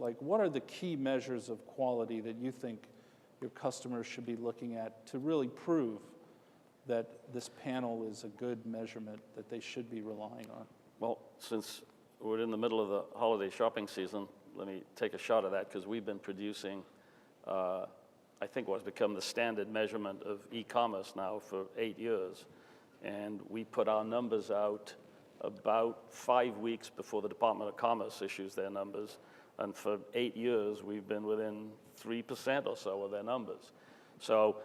Like, what are the key measures of quality that you think your customers should be looking at to really prove that this panel is a good measurement that they should be relying on? Well, since we're in the middle of the holiday shopping season, let me take a shot at that, because we've been producing, I think what's become the standard measurement of e-commerce now for 8 years. And we put our numbers out about 5 weeks before the Department of Commerce issues their numbers. And for 8 years, we've been within 3% or so of their numbers. So,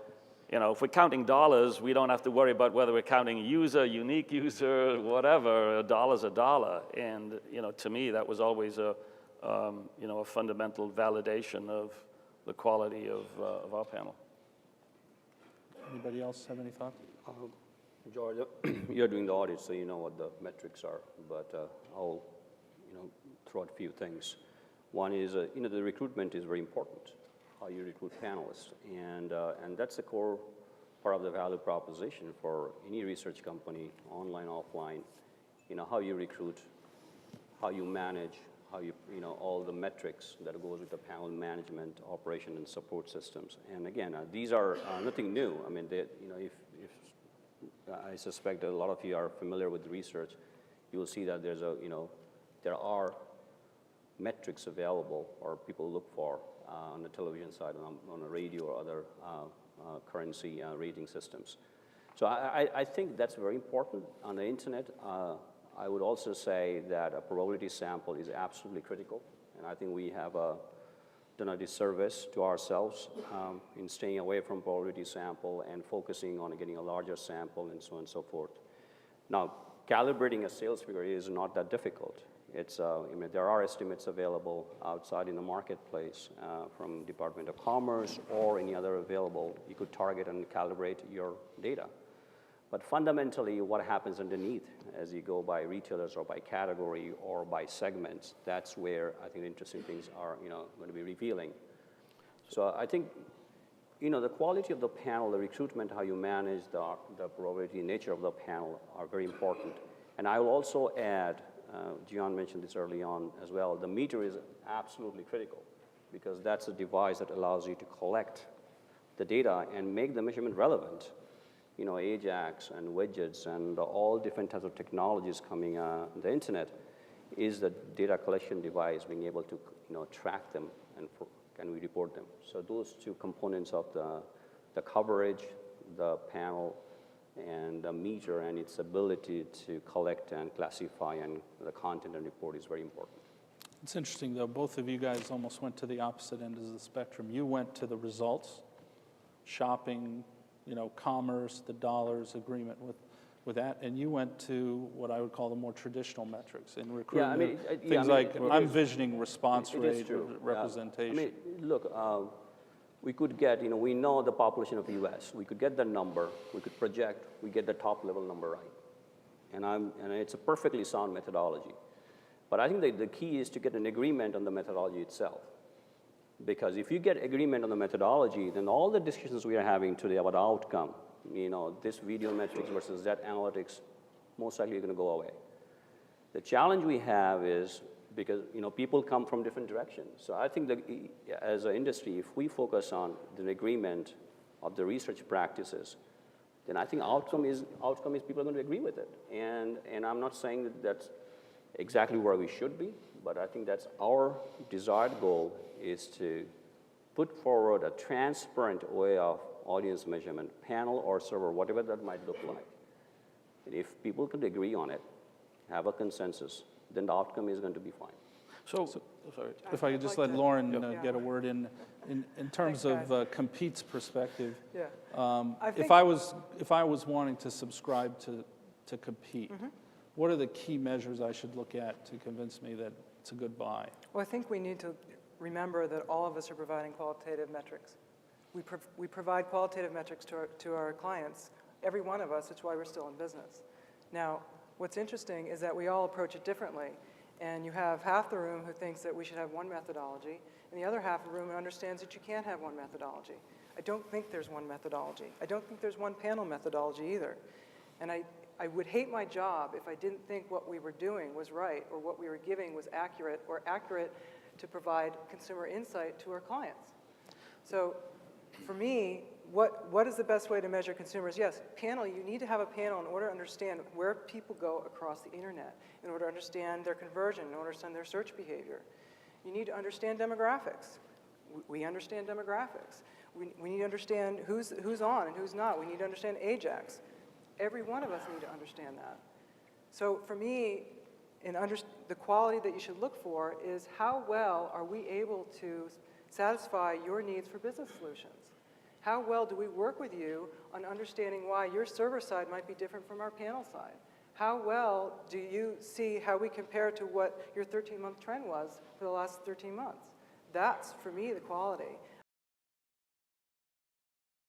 you know, if we're counting dollars, we don't have to worry about whether we're counting a user, unique user, whatever. A dollar's a dollar. And, you know, to me, that was always a fundamental validation of the quality of our panel. Anybody else have any thoughts? George, you're doing the audit, so you know what the metrics are. But I'll, throw out a few things. One is, the recruitment is very important, how you recruit panelists. And that's the core part of the value proposition for any research company, online, offline, how you recruit, how you manage, how you, all the metrics that goes with the panel management, operation, and support systems. And again, these are nothing new. I mean, if I suspect that a lot of you are familiar with the research, you will see that there's there are metrics available or people look for on the television side, on a radio or other currency rating systems. So I think that's very important on the internet. I would also say that a probability sample is absolutely critical, and I think we have done a disservice to ourselves in staying away from probability sample and focusing on getting a larger sample and so on and so forth. Now, calibrating a sales figure is not that difficult. It's, there are estimates available outside in the marketplace from Department of Commerce or any other available. You could target and calibrate your data. But fundamentally, what happens underneath as you go by retailers or by category or by segments, that's where I think interesting things are, going to be revealing. So I think, the quality of the panel, the recruitment, how you manage the probability nature of the panel are very important. And I will also add, Gian mentioned this early on as well, the meter is absolutely critical because that's a device that allows you to collect the data and make the measurement relevant. Ajax and widgets and all different types of technologies coming on the internet is the data collection device being able to track them and can we report them. So those two components of the coverage, the panel, and the meter and its ability to collect and classify and the content and report is very important. It's interesting, though, both of you guys almost went to the opposite end of the spectrum. You went to the results, shopping, commerce, the dollars, agreement with that, and you went to what I would call the more traditional metrics in recruitment. I'm visioning response rate, representation. Look, we could get, we know the population of the U.S. We could get the number, we could project, we get the top level number right. And it's a perfectly sound methodology. But I think the key is to get an agreement on the methodology itself. Because if you get agreement on the methodology, then all the discussions we are having today about outcome, this video metrics versus that analytics, most likely are going to go away. The challenge we have is because, people come from different directions. So I think that as an industry, if we focus on the agreement of the research practices, then I think outcome is people are going to agree with it. And I'm not saying that that's exactly where we should be, but I think that's our desired goal is to put forward a transparent way of audience measurement, panel or server, whatever that might look like. And if people could agree on it, have a consensus, then the outcome is going to be fine. So sorry, if I could just let Lauren get a word in terms of Compete's perspective. Yeah. If I was wanting to subscribe to Compete, what are the key measures I should look at to convince me that it's a good buy? Well, I think we need to remember that all of us are providing qualitative metrics. We provide qualitative metrics to our clients, every one of us. It's why we're still in business. Now, what's interesting is that we all approach it differently. And you have half the room who thinks that we should have one methodology, and the other half of the room understands that you can't have one methodology. I don't think there's one methodology. I don't think there's one panel methodology either. And I would hate my job if I didn't think what we were doing was right or what we were giving was accurate or accurate to provide consumer insight to our clients. So for me, what is the best way to measure consumers? Yes, panel, you need to have a panel in order to understand where people go across the internet, in order to understand their conversion, in order to understand their search behavior. You need to understand demographics. We understand demographics. We need to understand who's on and who's not. We need to understand Ajax. Every one of us need to understand that. So for me, the quality that you should look for is how well are we able to satisfy your needs for business solutions? How well do we work with you on understanding why your server side might be different from our panel side? How well do you see how we compare to what your 13-month trend was for the last 13 months? That's, for me, the quality.